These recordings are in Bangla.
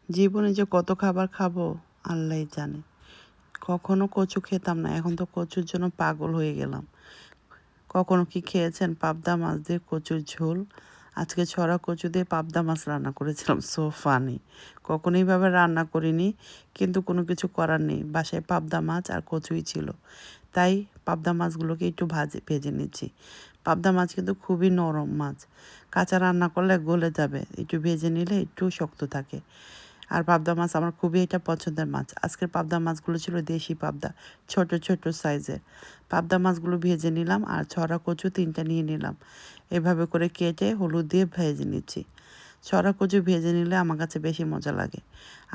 জীবনে যে কত খাবার খাবো আল্লাহই জানে। কখনো কচু খেতাম না, এখন তো কচুর জন্য পাগল হয়ে গেলাম। কখনো কি খেয়েছেন পাবদা মাছ দিয়ে কচুর ঝোল? আজকে ছড়া কচু দিয়ে পাবদা মাছ রান্না করেছিলাম, সো ফানি। কখনো এইভাবে রান্না করিনি, কিন্তু কোনো কিছু করার নেই, বাসায় পাবদা মাছ আর কচুই ছিল, তাই পাবদা মাছগুলোকে একটু ভেজে নিচ্ছি। পাবদা মাছ কিন্তু খুবই নরম মাছ, কাঁচা রান্না করলে গলে যাবে, একটু ভেজে নিলে একটু শক্ত থাকে। আর পাবদা মাছ আমার খুবই এটা পছন্দের মাছ। আজকের পাবদা মাছগুলো ছিল দেশি পাবদা, ছোট ছোট সাইজের। পাবদা মাছগুলো ভেজে নিলাম আর ছড়া কচু 3টা নিয়ে নিলাম। এভাবে করে কেটে হলুদ দিয়ে ভেজে নিচ্ছি। ছড়া কচু ভেজে নিলে আমার কাছে বেশি মজা লাগে,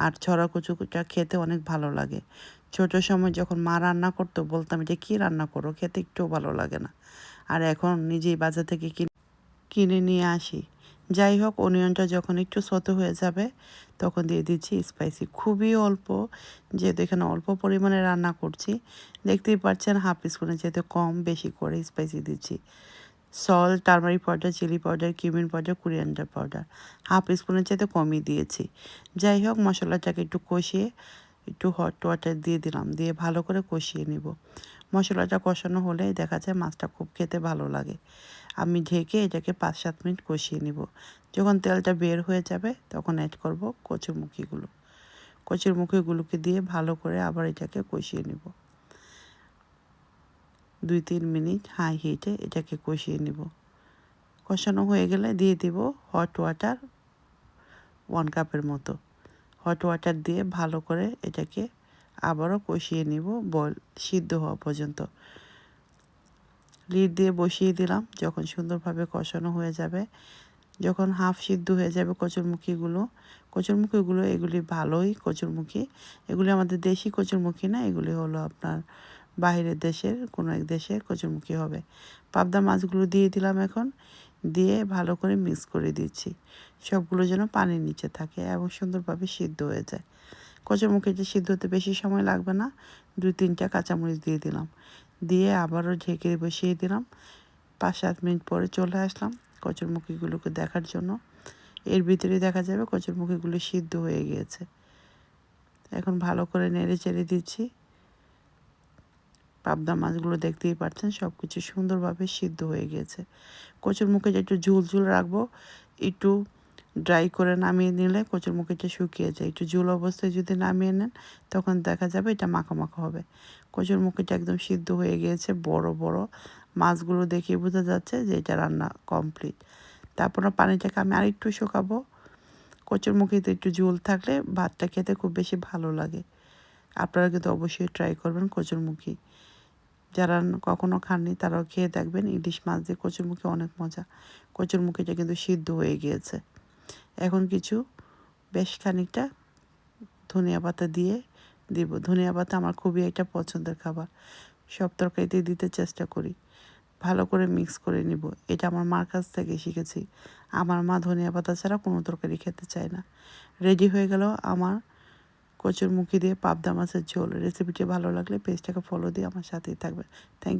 আর ছড়া কচুটা খেতে অনেক ভালো লাগে। ছোট সময় যখন মা রান্না করতো বলতাম এটা কী রান্না করো, খেতে একটুও ভালো লাগে না। আর এখন নিজেই বাজার থেকে কিনে নিয়ে আসি। যাই হোক, অনিয়নটা যখন একটু ছোট হয়ে যাবে তখন দিয়ে দিচ্ছি স্পাইসি, খুবই অল্প, যেহেতু এখানে অল্প পরিমাণে রান্না করছি। দেখতেই পাচ্ছেন হাফ স্পুনের যেহেতু কম বেশি করে স্পাইসি দিচ্ছি। Salt, turmeric powder, chilli powder, cumin powder, coriander powder half স্পুনের চাইতে কমই দিয়েছি। যাই হোক, মশলাটাকে একটু কষিয়ে একটু হট ওয়াটার দিয়ে দিলাম, দিয়ে ভালো করে কষিয়ে নিব। মশলাটা কষানো হলে দেখা যায় মাছটা খুব খেতে ভালো লাগে। আমি ঢেকে এটাকে 5-7 মিনিট কষিয়ে নিব। যখন তেলটা বের হয়ে যাবে তখন অ্যাড করব কচুরমুখিগুলো। কচুরমুখিগুলোকে দিয়ে ভালো করে আবার এটাকে কষিয়ে নিব। 2-3 মিনিট হাই হিটে এটাকে কষিয়ে নিব। কষানো হয়ে গেলে দিয়ে দিব হট ওয়াটার 1 কাপের মতো। হট ওয়াটার দিয়ে ভালো করে এটাকে আবারও কষিয়ে নিব সিদ্ধ হওয়া পর্যন্ত। লিড দিয়ে বসিয়ে দিলাম। যখন সুন্দরভাবে কষানো হয়ে যাবে, যখন হাফ সিদ্ধ হয়ে যাবে কচুরমুখিগুলো এগুলি ভালোই কচুরমুখী। এগুলি আমাদের দেশি কচুরমুখী না, এগুলি হলো আপনার বাইরের দেশের কোনো এক দেশের কচুরমুখী হবে। পাবদা মাছগুলো দিয়ে দিলাম এখন, দিয়ে ভালো করে মিক্স করে দিচ্ছি, সবগুলো যেন পানির নিচে থাকে এবং সুন্দরভাবে সিদ্ধ হয়ে যায়। কচুরমুখিটা সিদ্ধ হতে বেশি সময় লাগবে না। 2-3টা কাঁচামরিচ দিয়ে দিলাম, দিয়ে আবারও ঢেকে বসিয়ে দিলাম। 5-7 মিনিট পরে চলে আসলাম কচুরমুখিগুলোকে দেখার জন্য। এর ভিতরে দেখা যাবে কচুরমুখিগুলো সিদ্ধ হয়ে গিয়েছে। এখন ভালো করে নেড়ে চেড়ে দিচ্ছি। পাবদা মাছগুলো দেখতেই পাচ্ছেন সব কিছু সুন্দরভাবে সিদ্ধ হয়ে গিয়েছে। কচুরমুখিটা একটু ঝুল রাখবো, একটু ড্রাই করে নামিয়ে নিলে কচুরমুখিটা শুকিয়ে যায়। একটু ঝুল অবস্থায় যদি নামিয়ে নেন তখন দেখা যাবে এটা মাখা মাখা হবে। কচুরমুখিটা একদম সিদ্ধ হয়ে গিয়েছে, বড় বড় মাছগুলো দেখে বোঝা যাচ্ছে যে এটা রান্না কমপ্লিট। তারপর পানিটাকে আমি আরেকটু শুকাবো। কচুরমুখিতে একটু ঝোল থাকলে ভাতটা খেতে খুব বেশি ভালো লাগে। আপনারা কিন্তু অবশ্যই ট্রাই করবেন কচুরমুখি। যারা কখনো খাননি তারাও খেয়ে দেখবেন। ইলিশ মাছ দিয়ে কচুরমুখি অনেক মজা। কচুরমুখিটা কিন্তু সিদ্ধ হয়ে গিয়েছে। এখন বেশ খানিকটা ধনিয়া পাতা দিয়ে দিব। ধনিয়া পাতা আমার খুবই একটা পছন্দের খাবার, সব তরকারিতে দিতে চেষ্টা করি। ভালো করে মিক্স করে নিব। এটা আমার মার কাছ থেকে শিখেছি। আমার মা ধনিয়া পাতা ছাড়া কোনো তরকারি খেতে চায় না। রেডি হয়ে গেল আমার কচুরমুখি দিয়ে পাবদা মাছের ঝোল। রেসিপিটি ভালো লাগলে পেজটাকে ফলো দিয়ে আমার সাথেই থাকবেন। Thank you.